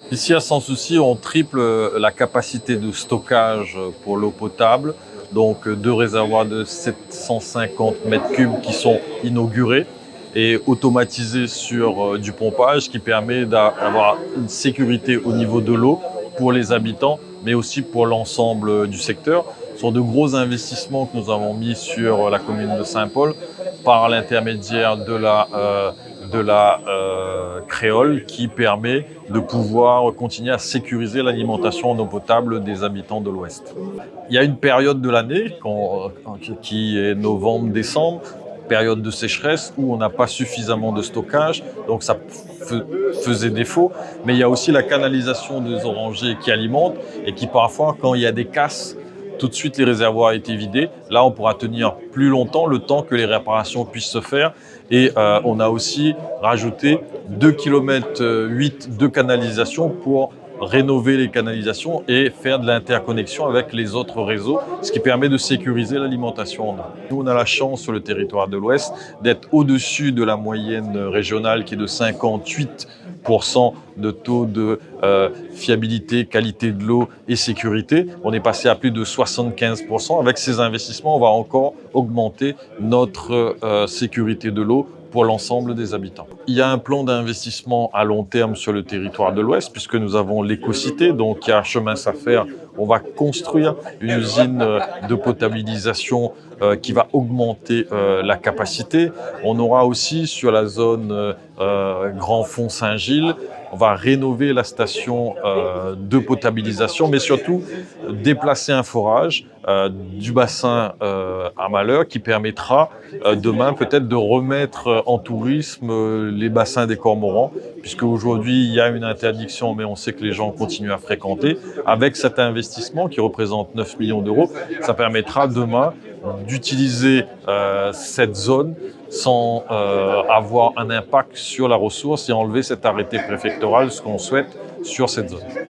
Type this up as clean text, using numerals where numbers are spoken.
Ici, à Sans Souci, on triple la capacité de stockage pour l'eau potable. Donc, deux réservoirs de 750 mètres cubes qui sont inaugurés et automatisés sur du pompage qui permet d'avoir une sécurité au niveau de l'eau pour les habitants, mais aussi pour l'ensemble du secteur. Ce sont de gros investissements que nous avons mis sur la commune de Saint-Paul par l'intermédiaire de la créole qui permet de pouvoir continuer à sécuriser l'alimentation en eau potable des habitants de l'Ouest. Il y a une période de l'année qui est novembre-décembre, période de sécheresse où on n'a pas suffisamment de stockage, donc ça faisait défaut. Mais il y a aussi la canalisation des orangers qui alimente et qui parfois, quand il y a des casses, tout de suite les réservoirs étaient vidés. Là, on pourra tenir plus longtemps, le temps que les réparations puissent se faire. Et on a aussi rajouté 2,8 km de canalisation pour rénover les canalisations et faire de l'interconnexion avec les autres réseaux, ce qui permet de sécuriser l'alimentation en eau. Nous, on a la chance sur le territoire de l'Ouest d'être au-dessus de la moyenne régionale qui est de 58% de taux de fiabilité, qualité de l'eau et sécurité. On est passé à plus de 75%. Avec ces investissements, on va encore augmenter notre sécurité de l'eau pour l'ensemble des habitants. Il y a un plan d'investissement à long terme sur le territoire de l'Ouest puisque nous avavons l'éco-cité, donc il y a un chemin à faire. On va construire une usine de potabilisation qui va augmenter la capacité. On aura aussi sur la zone Grand Fond Saint-Gilles, on va rénover la station de potabilisation, mais surtout déplacer un forage du bassin à Malheur qui permettra demain peut-être de remettre en tourisme les bassins des cormorans, puisque aujourd'hui il y a une interdiction, mais on sait que les gens continuent à fréquenter. Avec cet investissement qui représente 9 millions d'euros, ça permettra demain d'utiliser cette zone sans avoir un impact sur la ressource et enlever cet arrêté préfectoral, ce qu'on souhaite sur cette zone.